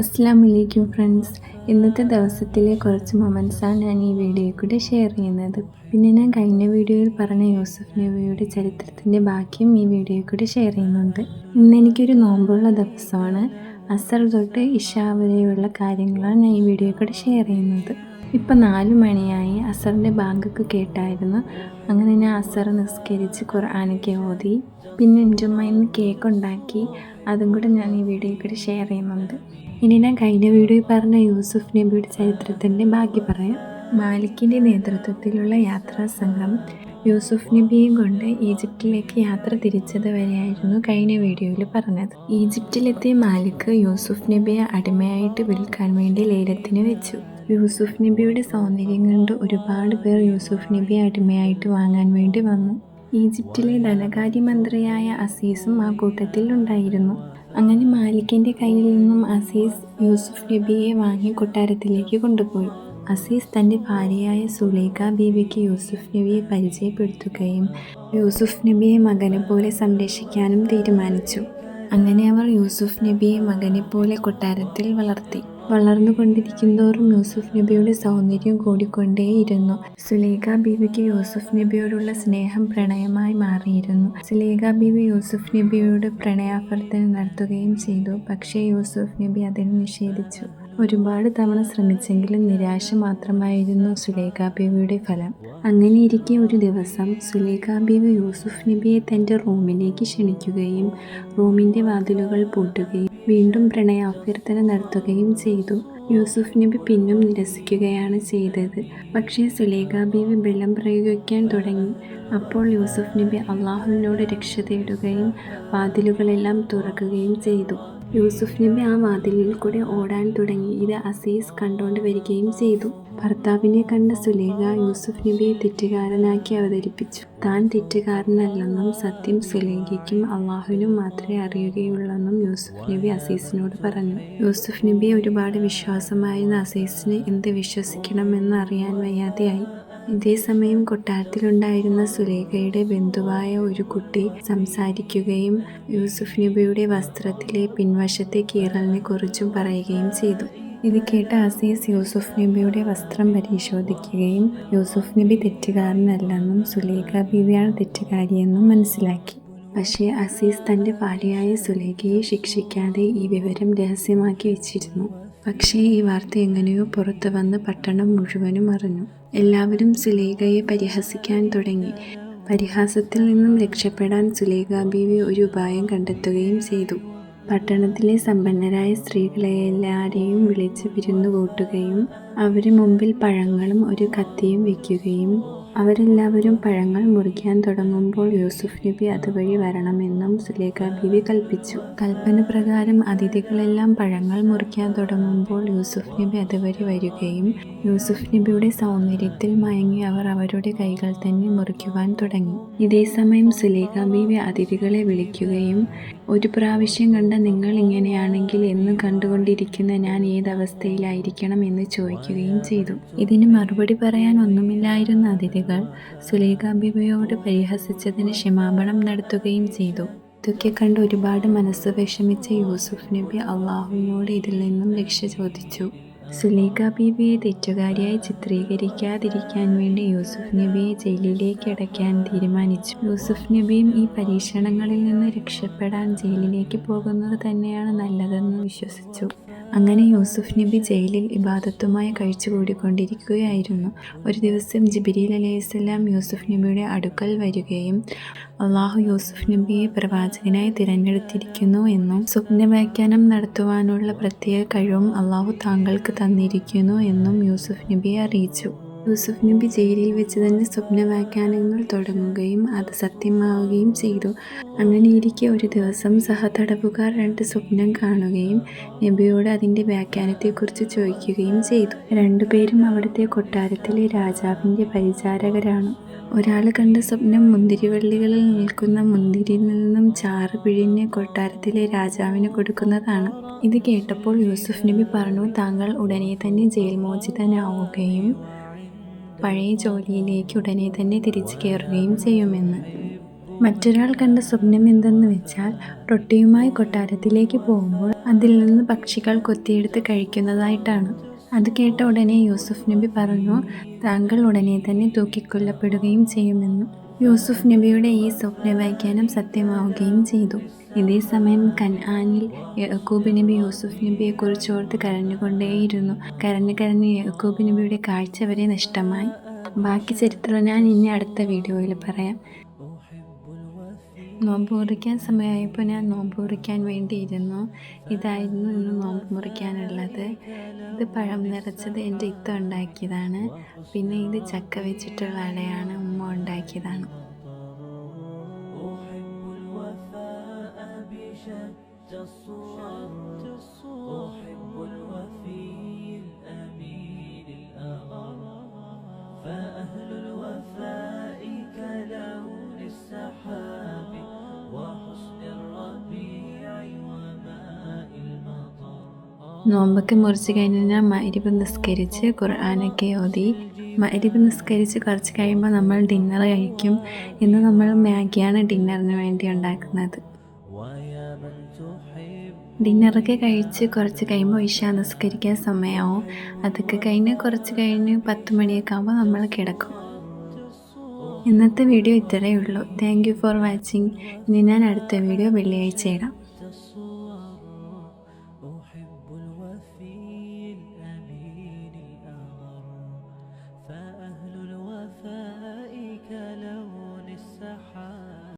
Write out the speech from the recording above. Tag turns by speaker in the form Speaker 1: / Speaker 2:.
Speaker 1: അസ്സലാമലൈക്കും ഫ്രണ്ട്സ്. ഇന്നത്തെ ദിവസത്തിലെ കുറച്ച് മൊമെൻറ്റ്സാണ് ഞാൻ ഈ വീഡിയോയിൽ കൂടെ ഷെയർ ചെയ്യുന്നത്. പിന്നെ ഞാൻ കഴിഞ്ഞ വീഡിയോയിൽ പറഞ്ഞ യൂസുഫ് നബിയുടെ ചരിത്രത്തിൻ്റെ ബാക്കിയും ഈ വീഡിയോയിൽ കൂടെ ഷെയർ ചെയ്യുന്നുണ്ട്. ഇന്ന് എനിക്കൊരു നോമ്പുള്ള ദിവസമാണ്. അസർ തൊട്ട് ഇഷാ വരെയുള്ള കാര്യങ്ങളാണ് ഞാൻ ഈ വീഡിയോയിൽ കൂടെ ഷെയർ ചെയ്യുന്നത്. ഇപ്പം 4 മണിയായി. അസറിൻ്റെ ബാങ്കൊക്കെ കേട്ടായിരുന്നു. അങ്ങനെ ഞാൻ അസർ നിസ്കരിച്ച് ഖുർആനൊക്കെ ഓതി. പിന്നെ എൻ്റെ ഉമ്മ ഇന്ന് കേക്ക് ഉണ്ടാക്കി. അതും കൂടെ ഞാൻ ഈ വീഡിയോയിൽ കൂടെ ഷെയർ ചെയ്യുന്നുണ്ട്. ഇനി ഞാൻ കഴിഞ്ഞ വീഡിയോയിൽ പറഞ്ഞ യൂസുഫ് നബിയുടെ ചരിത്രത്തിൻ്റെ ബാക്കി പറയാം. മാലിക്കിൻ്റെ നേതൃത്വത്തിലുള്ള യാത്രാ സംഘം യൂസുഫ് നബിയെയും കൊണ്ട് ഈജിപ്തിലേക്ക് യാത്ര തിരിച്ചത് വരെയായിരുന്നു കഴിഞ്ഞ വീഡിയോയിൽ പറഞ്ഞത്. ഈജിപ്തിലെത്തിയ മാലിക് യൂസുഫ് നബിയെ അടിമയായിട്ട് വിൽക്കാൻ വേണ്ടി ലേലത്തിന് വെച്ചു. യൂസുഫ് നബിയുടെ സൗന്ദര്യം കണ്ട് ഒരുപാട് പേർ യൂസുഫ് നബിയെ അടിമയായിട്ട് വാങ്ങാൻ വേണ്ടി വന്നു. ഈജിപ്തിലെ ധനകാര്യമന്ത്രിയായ അസീസും ആ കൂട്ടത്തിൽ ഉണ്ടായിരുന്നു. അങ്ങനെ മാലിക്കിൻ്റെ കയ്യിൽ നിന്നും അസീസ് യൂസുഫ് നബിയെ വാങ്ങി കൊട്ടാരത്തിലേക്ക് കൊണ്ടുപോയി. അസീസ് തൻ്റെ ഭാര്യയായ സുലൈഖ ബീവിക്ക് യൂസുഫ് നബിയെ പരിചയപ്പെടുത്തുകയും യൂസുഫ് നബിയെ മകനെ പോലെ സംരക്ഷിക്കാനും തീരുമാനിച്ചു. അങ്ങനെ അവർ യൂസുഫ് നബിയെ മകനെ പോലെ കൊട്ടാരത്തിൽ വളർത്തി. വളർന്നുകൊണ്ടിരിക്കുന്തോറും യൂസുഫ് നബിയുടെ സൗന്ദര്യം കൂടിക്കൊണ്ടേയിരുന്നു. സുലൈഖ ബീവിക്ക് യൂസുഫ് നബിയോടുള്ള സ്നേഹം പ്രണയമായി മാറിയിരുന്നു. സുലൈഖ ബീവി യൂസുഫ് നബിയോട് പ്രണയാഭ്യർത്ഥന നടത്തുകയും ചെയ്തു. പക്ഷേ യൂസുഫ് നബി അതിന് നിഷേധിച്ചു. ഒരുപാട് തവണ ശ്രമിച്ചെങ്കിലും നിരാശ മാത്രമായിരുന്നു സുലൈഖ ബീവിയുടെ ഫലം. അങ്ങനെയിരിക്കെ ഒരു ദിവസം സുലൈഖ ബീവി യൂസുഫ് നബിയെ തൻ്റെ റൂമിലേക്ക് ക്ഷണിക്കുകയും റൂമിൻ്റെ വാതിലുകൾ പൂട്ടുകയും വീണ്ടും പ്രണയാഭ്യർത്ഥന നടത്തുകയും ചെയ്തു. യൂസുഫ് നബി പിന്നും നിരസിക്കുകയാണ് ചെയ്തത്. പക്ഷേ സുലൈഖ ബീവി ബലം പ്രയോഗിക്കാൻ തുടങ്ങി. അപ്പോൾ യൂസുഫ് നബി അള്ളാഹുവിനോട് രക്ഷ തേടുകയും വാതിലുകളെല്ലാം തുറക്കുകയും ചെയ്തു. യൂസുഫ് നബി ആ വാതിലിൽ കൂടെ ഓടാൻ തുടങ്ങി. ഇത് അസീസ് കണ്ടുകൊണ്ട് വരികയും ചെയ്തു. ഭർത്താവിനെ കണ്ട സുലൈഖ യൂസുഫ് നബിയെ തെറ്റുകാരനാക്കി അവതരിപ്പിച്ചു. താൻ തെറ്റുകാരനല്ലെന്നും സത്യം സുലൈഖയ്ക്കും അള്ളാഹുവിനും മാത്രമേ അറിയുകയുള്ളെന്നും യൂസുഫ് നബി അസീസിനോട് പറഞ്ഞു. യൂസുഫ് നബിയെ ഒരുപാട് വിശ്വാസമായിരുന്ന അസീസിന് എന്ത് വിശ്വസിക്കണമെന്ന് അറിയാൻ വയ്യാതെയായി. ഇതേസമയം കൊട്ടാരത്തിലുണ്ടായിരുന്ന സുലൈഖയുടെ ബന്ധുവായ ഒരു കുട്ടി സംസാരിക്കുകയും യൂസുഫ് നബിയുടെ വസ്ത്രത്തിലെ പിൻവശത്തെ കീറലിനെ കുറിച്ചും പറയുകയും ചെയ്തു. ഇത് കേട്ട അസീസ് യൂസുഫ് നബിയുടെ വസ്ത്രം പരിശോധിക്കുകയും യൂസുഫ് നബി തെറ്റുകാരനല്ലെന്നും സുലൈഖ ബീവിയാണ് തെറ്റുകാരിയെന്നും മനസ്സിലാക്കി. പക്ഷേ അസീസ് തൻ്റെ ഭാര്യയായ സുലൈഖയെ ശിക്ഷിക്കാതെ ഈ വിവരം രഹസ്യമാക്കി വെച്ചിരുന്നു. പക്ഷേ ഈ വാർത്ത എങ്ങനെയോ പുറത്തു വന്ന് പട്ടണം മുഴുവനും അറിഞ്ഞു. എല്ലാവരും സുലൈഖയെ പരിഹസിക്കാൻ തുടങ്ങി. പരിഹാസത്തിൽ നിന്നും രക്ഷപ്പെടാൻ സുലൈഖ ബീവി ഒരു ഉപായം കണ്ടെത്തുകയും ചെയ്തു. പട്ടണത്തിലെ സമ്പന്നരായ സ്ത്രീകളെല്ലാവരെയും വിളിച്ച് വിരുന്നു കൂട്ടുകയും അവരുടെ മുമ്പിൽ പഴങ്ങളും ഒരു കത്തിയും വയ്ക്കുകയും അവരെല്ലാവരും പഴങ്ങൾ മുറിക്കാൻ തുടങ്ങുമ്പോൾ യൂസുഫ് നബി അതുവഴി വരണമെന്നും സുലൈഖ ബീവി കൽപ്പിച്ചു. കൽപ്പന പ്രകാരം അതിഥികളെല്ലാം പഴങ്ങൾ മുറിക്കാൻ തുടങ്ങുമ്പോൾ യൂസുഫ് നബി അതുവഴി വരികയും യൂസുഫ് നബിയുടെ സൗന്ദര്യത്തിൽ മയങ്ങി അവർ അവരുടെ കൈകൾ തന്നെ മുറിക്കുവാൻ തുടങ്ങി. ഇതേസമയം സുലൈഖ ബീവി അതിഥികളെ വിളിക്കുകയും ഒരു പ്രാവശ്യം കണ്ട നിങ്ങൾ ഇങ്ങനെയാണെങ്കിൽ എന്നും കണ്ടുകൊണ്ടിരിക്കുന്ന ഞാൻ ഏതവസ്ഥയിലായിരിക്കണം എന്ന് ചോദിക്കുകയും ചെയ്തു. ഇതിന് മറുപടി പറയാൻ ഒന്നുമില്ലായിരുന്ന അതിഥികൾ സുലൈഖ ബീവിയോട് പരിഹസിച്ചതിന് ക്ഷമാപണം നടത്തുകയും ചെയ്തു. ഇതൊക്കെ കണ്ട് ഒരുപാട് മനസ്സ് വിഷമിച്ച യൂസുഫ് നബി അള്ളാഹുവിനോട് ഇതിൽ നിന്നും രക്ഷ ചോദിച്ചു. സുലൈഖ ബീവിയെ തെറ്റുകാരിയായി ചിത്രീകരിക്കാതിരിക്കാൻ വേണ്ടി യൂസുഫ് നബിയെ ജയിലിലേക്ക് അടയ്ക്കാൻ തീരുമാനിച്ചു. യൂസുഫ് നബിയും ഈ പരീക്ഷണങ്ങളിൽ നിന്ന് രക്ഷപ്പെടാൻ ജയിലിലേക്ക് പോകുന്നത് തന്നെയാണ് നല്ലതെന്ന് വിശ്വസിച്ചു. അങ്ങനെ യൂസുഫ് നബി ജയിലിൽ ഇബാദത്തുമായി കഴിച്ചുകൂടിക്കൊണ്ടിരിക്കുകയായിരുന്നു. ഒരു ദിവസം ജിബ്രീൽ അലൈഹിസ്സലാം യൂസുഫ് നബിയുടെ അടുക്കൽ വരികയും അള്ളാഹു യൂസുഫ് നബിയെ പ്രവാചകനായി തിരഞ്ഞെടുത്തിരിക്കുന്നു എന്നും സ്വപ്നവ്യാഖ്യാനം നടത്തുവാനുള്ള പ്രത്യേക കഴിവും അള്ളാഹു താങ്കൾക്ക് തന്നിരിക്കുന്നു എന്നും യൂസുഫ് നബിയെ അറിയിച്ചു. യൂസുഫ് നബി ജയിലിൽ വെച്ച് തന്നെ സ്വപ്നവ്യാഖ്യാനങ്ങൾ തുടങ്ങുകയും അത് സത്യമാവുകയും ചെയ്തു. അങ്ങനെയിരിക്കെ ഒരു ദിവസം സഹതടവുകാർ 2 സ്വപ്നം കാണുകയും നബിയോട് അതിൻ്റെ വ്യാഖ്യാനത്തെക്കുറിച്ച് ചോദിക്കുകയും ചെയ്തു. 2 പേരും അവിടുത്തെ കൊട്ടാരത്തിലെ രാജാവിൻ്റെ പരിചാരകരാണ്. ഒരാൾ കണ്ട സ്വപ്നം മുന്തിരിവള്ളികളിൽ നിൽക്കുന്ന മുന്തിരിയിൽ നിന്നും ചാറ് പിഴിഞ്ഞ് കൊട്ടാരത്തിലെ രാജാവിന് കൊടുക്കുന്നതാണ്. ഇത് കേട്ടപ്പോൾ യൂസുഫ് നബി പറഞ്ഞു, താങ്കൾ ഉടനെ തന്നെ ജയിൽ മോചിതനാവുകയും പഴയ ജോലിയിലേക്ക് ഉടനെ തന്നെ തിരിച്ചു കയറുകയും ചെയ്യുമെന്ന്. മറ്റൊരാൾ കണ്ട സ്വപ്നം എന്തെന്ന് വെച്ചാൽ റൊട്ടിയുമായി കൊട്ടാരത്തിലേക്ക് പോകുമ്പോൾ അതിൽ നിന്ന് പക്ഷികൾ കൊത്തിയെടുത്ത് കഴിക്കുന്നതായിട്ടാണ്. അത് കേട്ട ഉടനെ യൂസുഫ് നബി പറഞ്ഞു, താങ്കൾ ഉടനെ തന്നെ തൂക്കിക്കൊല്ലപ്പെടുകയും ചെയ്യുമെന്ന്. യൂസുഫ് നബിയുടെ ഈ സ്വപ്നവ്യാഖ്യാനം സത്യമാവുകയും ചെയ്തു. ഇതേ സമയം കൻആനിൽ യാക്കൂബ് നബി യൂസുഫ് നബിയെക്കുറിച്ചോർത്ത് കരഞ്ഞുകൊണ്ടേയിരുന്നു. കരഞ്ഞ് കരഞ്ഞ് യാക്കൂബ് നബിയുടെ കാഴ്ച വരെ നഷ്ടമായി. ബാക്കി ചരിത്രം ഞാൻ ഇനി അടുത്ത വീഡിയോയിൽ പറയാം. നോമ്പ് മുറിക്കാൻ സമയമായപ്പോൾ ഞാൻ നോമ്പ് മുറിക്കാൻ വേണ്ടിയിരുന്നു. ഇതായിരുന്നു ഇന്ന് നോമ്പ് മുറിക്കാനുള്ളത്. ഇത് പഴം നിറച്ചത് എൻ്റെ ഇത്ത ഉണ്ടാക്കിയതാണ്. പിന്നെ ഇത് ചക്ക വെച്ചിട്ടുള്ള അടയാണ്, ഉമ്മ ഉണ്ടാക്കിയതാണ്. നോമ്പൊക്കെ മുറിച്ച് കഴിഞ്ഞ് ഞാൻ മഗ്‌രിബ് നിസ്കരിച്ച് ഖുർആനൊക്കെ ഓതി. മഗ്‌രിബ് നിസ്കരിച്ച് കുറച്ച് കഴിയുമ്പോൾ നമ്മൾ ഡിന്നർ കഴിക്കും. ഇന്ന് നമ്മൾ മാഗിയാണ് ഡിന്നറിന് വേണ്ടി ഉണ്ടാക്കുന്നത്. ഡിന്നറൊക്കെ കഴിച്ച് കുറച്ച് കഴിയുമ്പോൾ ഇശാ നിസ്കരിക്കാൻ സമയമാവും. അതൊക്കെ കഴിഞ്ഞ് കുറച്ച് കഴിഞ്ഞ് 10 മണിയൊക്കെ ആകുമ്പോൾ നമ്മൾ കിടക്കും. ഇന്നത്തെ വീഡിയോ ഇത്രയേ ഉള്ളൂ. Thank you for watching. ഇനി ഞാൻ അടുത്ത വീഡിയോ വെള്ളിയാഴ്ച ഇടാം.